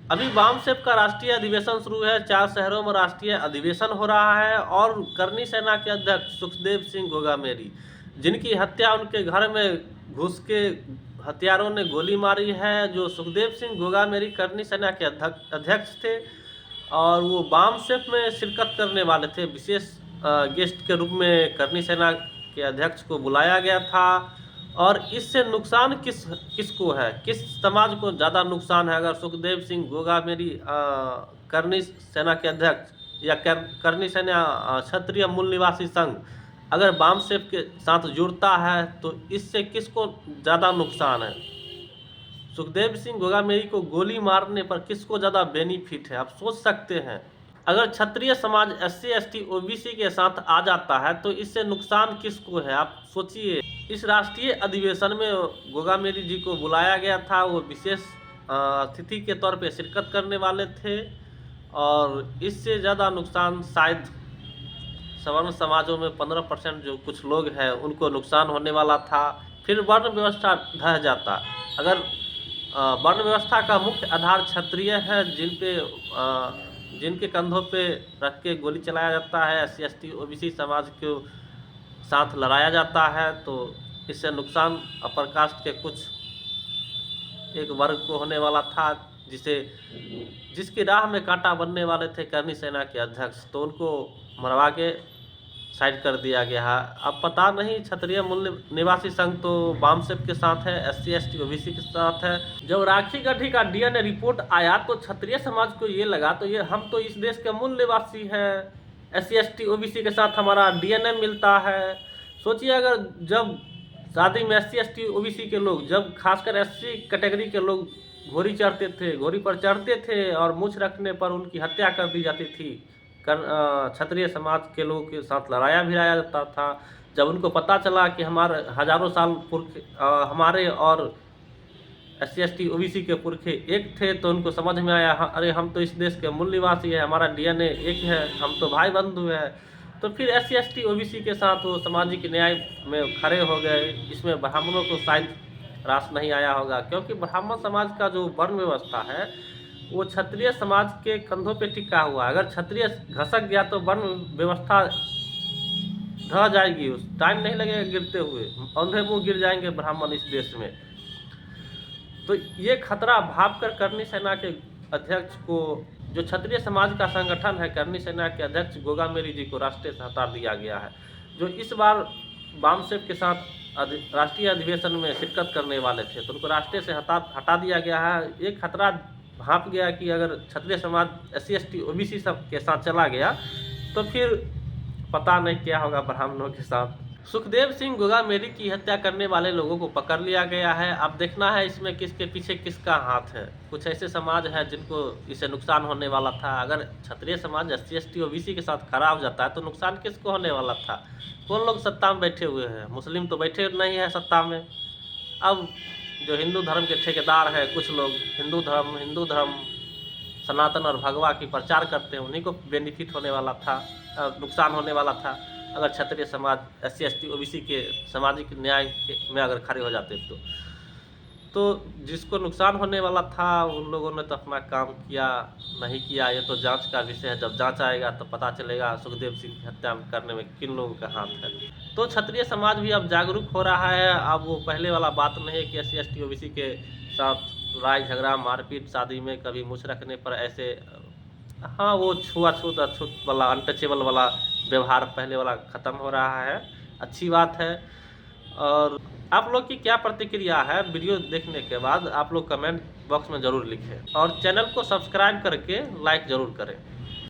अभी बामसेफ का राष्ट्रीय अधिवेशन शुरू है। 4 शहरों में राष्ट्रीय अधिवेशन हो रहा है और करनी सेना के अध्यक्ष सुखदेव सिंह गोगामेरी, जिनकी हत्या उनके घर में घुस के हत्यारों ने गोली मारी है। जो सुखदेव सिंह गोगामेरी करनी सेना के अध्यक्ष थे और वो बामसेफ में शिरकत करने वाले थे। विशेष गेस्ट के रूप में करनी सेना के अध्यक्ष को बुलाया गया था। और इससे नुकसान किसको है, किस समाज को ज़्यादा नुकसान है अगर सुखदेव सिंह गोगामेरी करनी सेना के अध्यक्ष या करनी सेना क्षत्रिय मूल निवासी संघ अगर बामसेफ के साथ जुड़ता है तो इससे किसको ज़्यादा नुकसान है? सुखदेव सिंह गोगामेरी को गोली मारने पर किसको ज़्यादा बेनिफिट है, आप सोच सकते हैं। अगर क्षत्रिय समाज SC ST OBC के साथ आ जाता है तो इससे नुकसान किसको है, आप सोचिए। इस राष्ट्रीय अधिवेशन में गोगामेरी जी को बुलाया गया था, वो विशेष अतिथि के तौर पे शिरकत करने वाले थे और इससे ज़्यादा नुकसान शायद सवर्ण समाजों में 15% जो कुछ लोग हैं उनको नुकसान होने वाला था। फिर वर्ण व्यवस्था ढह जाता। अगर वर्ण व्यवस्था का मुख्य आधार क्षत्रिय है, जिनके कंधों पे रख के गोली चलाया जाता है, SC ST OBC समाज के साथ लड़ाया जाता है, तो इससे नुकसान अपर कास्ट के कुछ एक वर्ग को होने वाला था, जिसकी राह में कांटा बनने वाले थे करनी सेना के अध्यक्ष, तो उनको मरवा के साइड कर दिया गया है। अब पता नहीं, क्षत्रिय मूल निवासी संघ तो बामसेफ के साथ है, SC ST OBC के साथ है। जब राखी गढ़ी का DNA रिपोर्ट आया तो क्षत्रिय समाज को ये लगा तो ये हम तो इस देश के मूल निवासी हैं, SC ST OBC के साथ हमारा DNA मिलता है। सोचिए अगर जब शादी में SC ST OBC के लोग, जब खासकर SC कैटेगरी के लोग घोड़ी पर चढ़ते थे और मूछ रखने पर उनकी हत्या कर दी जाती थी, क्षत्रिय समाज के लोगों के साथ लड़ाया भिड़ाया जाता था। जब उनको पता चला कि हमारे हजारों साल पुरखे हमारे और SC ST OBC के पुरखे एक थे, तो उनको समझ में आया, अरे हम तो इस देश के मूल निवासी है, हमारा DNA एक है, हम तो भाई बंधु है। तो फिर SC ST OBC के साथ वो सामाजिक न्याय में खड़े हो गए। इसमें ब्राह्मणों को शायद रास नहीं आया होगा, क्योंकि ब्राह्मण समाज का जो वर्ण व्यवस्था है वो क्षत्रिय समाज के कंधों पे टिका हुआ है। अगर क्षत्रिय घसक गया तो वर्ण व्यवस्था ढह जाएगी, उस टाइम नहीं लगेगा गिरते हुए, अंधे मुंह गिर जाएंगे ब्राह्मण इस देश में। तो ये खतरा भाप कर करनी सेना के अध्यक्ष को, जो क्षत्रिय समाज का संगठन है, करनी सेना के अध्यक्ष गोगामेरी जी को राष्ट्रीय से हटा दिया गया है। जो इस बार बामसेफ के साथ राष्ट्रीय अधिवेशन में शिरकत करने वाले थे तो उनको राष्ट्रीय से हटा दिया गया है। ये खतरा भाप गया कि अगर क्षत्रिय समाज SC ST OBC सब के साथ चला गया तो फिर पता नहीं क्या होगा ब्राह्मणों के साथ। सुखदेव सिंह गोगामेरी की हत्या करने वाले लोगों को पकड़ लिया गया है। अब देखना है इसमें किसके पीछे किसका हाथ है। कुछ ऐसे समाज है जिनको इससे नुकसान होने वाला था। अगर क्षत्रिय समाज SC ST OBC के साथ खड़ा हो जाता है तो नुकसान किसको होने वाला था? कौन लोग सत्ता में बैठे हुए हैं? मुस्लिम तो बैठे नहीं है सत्ता में। अब जो हिंदू धर्म के ठेकेदार हैं, कुछ लोग हिंदू धर्म सनातन और भगवा की प्रचार करते हैं, उन्हीं को बेनिफिट होने वाला था, नुकसान होने वाला था अगर क्षत्रिय समाज SC ST OBC के सामाजिक न्याय में अगर खड़े हो जाते तो जिसको नुकसान होने वाला था उन लोगों ने तो अपना काम किया नहीं किया, ये तो जांच का विषय है। जब जांच आएगा तो पता चलेगा सुखदेव सिंह की हत्या करने में किन लोगों का हाथ है। तो क्षत्रिय समाज भी अब जागरूक हो रहा है। अब वो पहले वाला बात नहीं है कि SC ST OBC के साथ लड़ाई झगड़ा मारपीट, शादी में कभी मुँह रखने पर ऐसे, हाँ वो छुआछूत अछूत वाला अनटचेबल वाला व्यवहार पहले वाला ख़त्म हो रहा है, अच्छी बात है। और आप लोग की क्या प्रतिक्रिया है वीडियो देखने के बाद, आप लोग कमेंट बॉक्स में ज़रूर लिखें और चैनल को सब्सक्राइब करके लाइक ज़रूर करें।